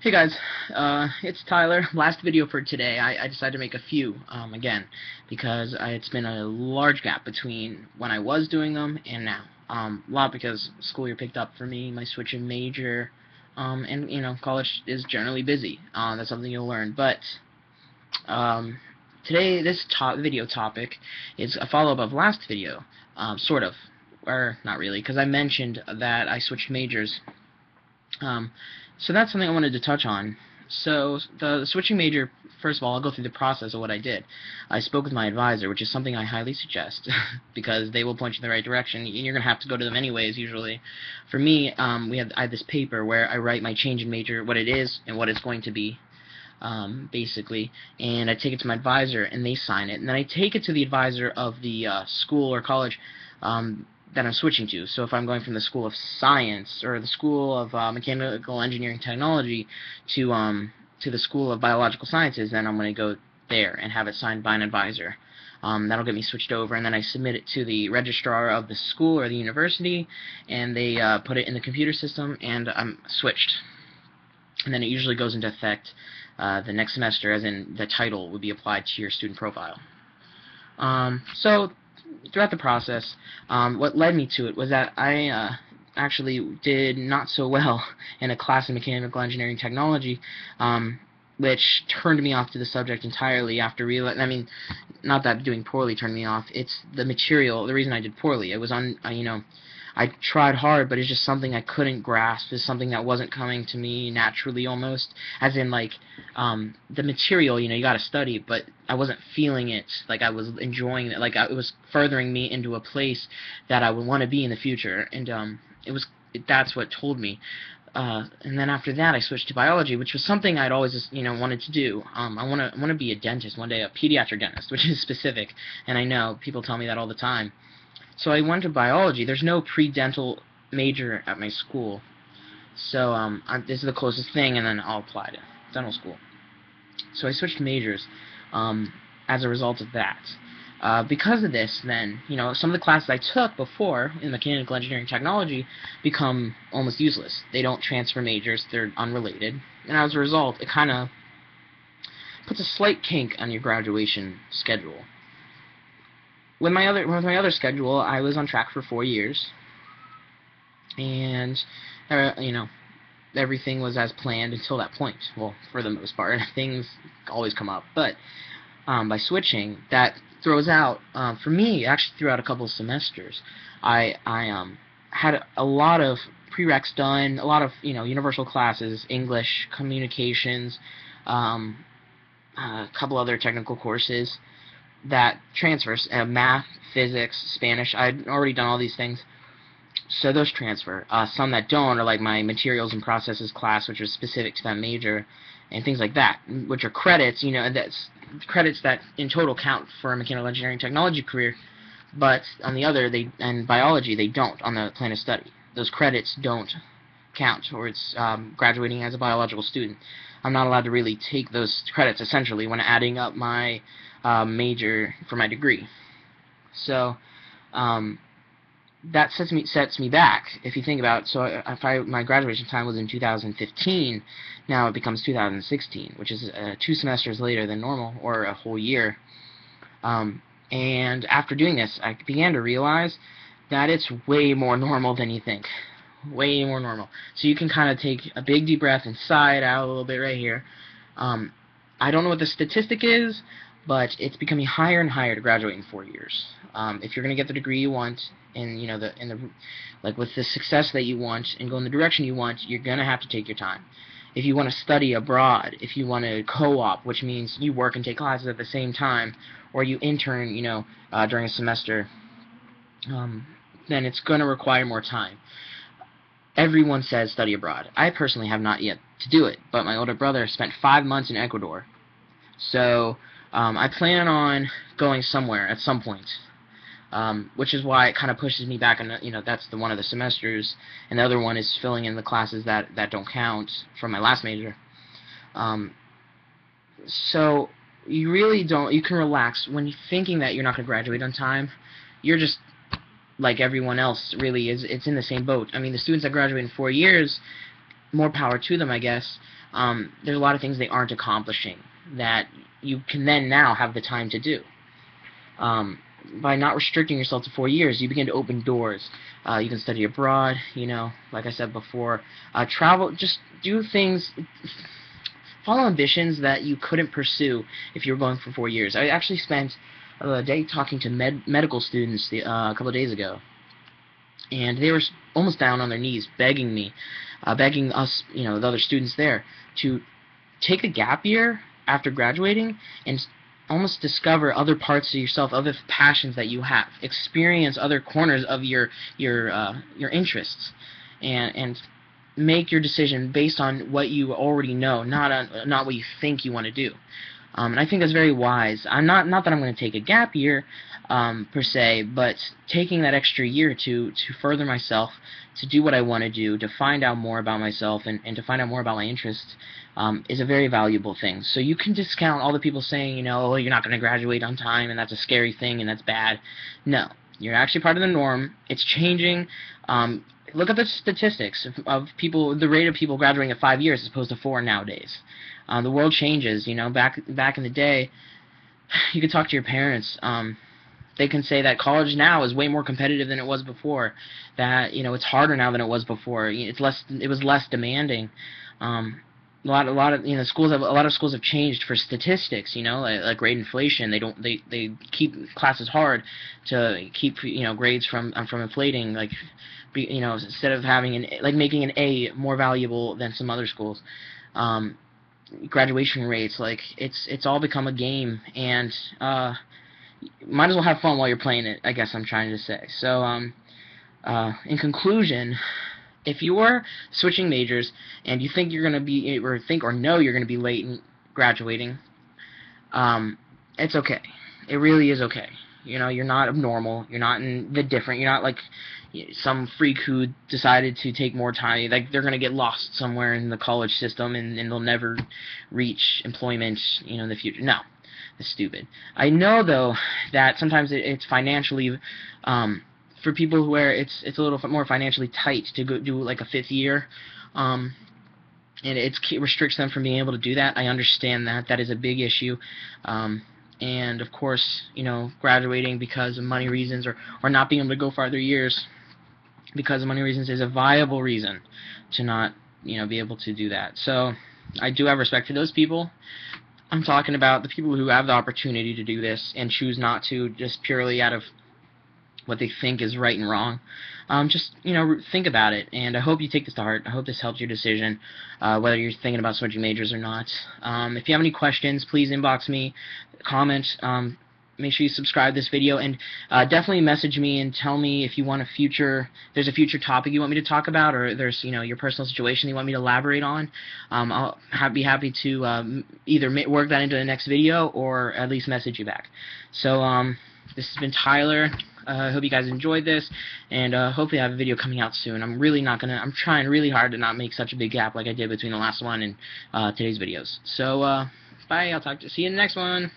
Hey guys, it's Tyler. Last video for today. I decided to make a few again because it's been a large gap between when I was doing them and now. A lot because school year picked up for me, my switch in major, and college is generally busy. That's something you'll learn. But today, this video topic is a follow-up of last video, sort of, or not really, because I mentioned that I switched majors. So that's something I wanted to touch on. So the switching major, first of all, I'll go through the process of what I did. I spoke with my advisor, which is something I highly suggest because they will point you in the right direction, and you're going to have to go to them anyways, usually. For me, I had this paper where I write my change in major, what it is and what it's going to be, basically, and I take it to my advisor, and they sign it, and then I take it to the advisor of the school or college that I'm switching to. So if I'm going from the School of Science or the School of Mechanical Engineering Technology to the School of Biological Sciences, then I'm going to go there and have it signed by an advisor. That'll get me switched over, and then I submit it to the registrar of the school or the university, and they put it in the computer system, and I'm switched. And then it usually goes into effect the next semester, as in the title would be applied to your student profile. So throughout the process, what led me to it was that I actually did not so well in a class in mechanical engineering technology, which turned me off to the subject entirely after realizing, I mean, not that doing poorly turned me off, it's the material, the reason I did poorly. It was I tried hard, but it's just something I couldn't grasp. It's something that wasn't coming to me naturally almost. As in, like, the material, you gotta study, but I wasn't feeling it. Like, I was enjoying it. Like, it was furthering me into a place that I would want to be in the future. And that's what told me. And then after that, I switched to biology, which was something I'd always, wanted to do. I want to be a dentist one day, a pediatric dentist, which is specific. And I know people tell me that all the time. So I went to biology. There's no pre-dental major at my school. So this is the closest thing, and then I'll apply to dental school. So I switched majors as a result of that. Because of this, then, some of the classes I took before in mechanical engineering technology become almost useless. They don't transfer majors. They're unrelated. And as a result, it kind of puts a slight kink on your graduation schedule. With my other schedule, I was on track for 4 years, and everything was as planned until that point. Well, for the most part, things always come up, but by switching, that throws out for me. It actually threw out a couple of semesters. I had a lot of prereqs done, a lot of universal classes, English, communications, a couple other technical courses that transfers, math, physics, Spanish. I'd already done all these things, so those transfer. Some that don't are like my materials and processes class, which is specific to that major, and things like that, which are credits. That's credits that in total count for a mechanical engineering technology career, but on the other, and biology, they don't on the plan of study. Those credits don't count towards graduating as a biological student. I'm not allowed to really take those credits, essentially, when adding up my major for my degree. So that sets me back, if you think about it. So if my graduation time was in 2015, now it becomes 2016, which is 2 semesters later than normal, or a whole year. And after doing this, I began to realize that it's way more normal than you think. Way more normal. So you can kind of take a big deep breath and sigh it out a little bit right here. I don't know what the statistic is, but it's becoming higher and higher to graduate in 4 years. If you're going to get the degree you want, and with the success that you want, and go in the direction you want, you're going to have to take your time. If you want to study abroad, if you want to co-op, which means you work and take classes at the same time, or you intern, during a semester, then it's going to require more time. Everyone says study abroad. I personally have not yet to do it, but my older brother spent 5 months in Ecuador. So I plan on going somewhere at some point, which is why it kind of pushes me back. And that's one of the semesters, and the other one is filling in the classes that don't count from my last major. So you really don't. You can relax when you're thinking that you're not going to graduate on time. You're just like everyone else, really. It's in the same boat. I mean, the students that graduate in 4 years, more power to them, I guess. there's a lot of things they aren't accomplishing that you can then now have the time to do. By not restricting yourself to 4 years, you begin to open doors. You can study abroad, like I said before. Travel, just do things, follow ambitions that you couldn't pursue if you were going for 4 years. I actually spent a day talking to medical students a couple of days ago, and they were almost down on their knees begging me, begging us, the other students there, to take a gap year after graduating and almost discover other parts of yourself, other passions that you have, experience other corners of your interests, and make your decision based on what you already know, not what you think you want to do. And I think that's very wise. I'm not that I'm going to take a gap year per se, but taking that extra year to further myself, to do what I want to do, to find out more about myself, and to find out more about my interests, is a very valuable thing. So you can discount all the people saying, oh, you're not going to graduate on time, and that's a scary thing, and that's bad. No, you're actually part of the norm. It's changing. Look at the statistics of people, the rate of people graduating at 5 years as opposed to 4 nowadays. The world changes. Back in the day, you could talk to your parents. They can say that college now is way more competitive than it was before. That it's harder now than it was before. It was less demanding. A lot of schools have changed for statistics. Like grade inflation. They keep classes hard to keep grades from inflating. Instead of having making an A more valuable than some other schools. Graduation rates, it's all become a game, and might as well have fun while you're playing it, I guess I'm trying to say. So in conclusion, if you're switching majors and you think you're going to be, or know you're going to be late in graduating, it's okay. It really is okay. You're not abnormal. You're not different. You're not like some freak who decided to take more time. They're going to get lost somewhere in the college system and they'll never reach employment, in the future. No, that's stupid. I know, though, that sometimes it's financially, for people where it's a little more financially tight to go do like a 5th year, and it restricts them from being able to do that. I understand that. That is a big issue. And of course, graduating because of money reasons, or not being able to go farther years because of money reasons, is a viable reason to not, be able to do that. So I do have respect for those people. I'm talking about the people who have the opportunity to do this and choose not to, just purely out of what they think is right and wrong. Just, think about it, and I hope you take this to heart. I hope this helps your decision, whether you're thinking about switching majors or not. If you have any questions, please inbox me, comment, make sure you subscribe to this video, and definitely message me and tell me if you want there's a future topic you want me to talk about, or there's, your personal situation you want me to elaborate on. I'll be happy to either work that into the next video, or at least message you back. So, this has been Tyler. I hope you guys enjoyed this, and hopefully I have a video coming out soon. I'm trying really hard to not make such a big gap like I did between the last one and today's videos. So, bye. See you in the next one.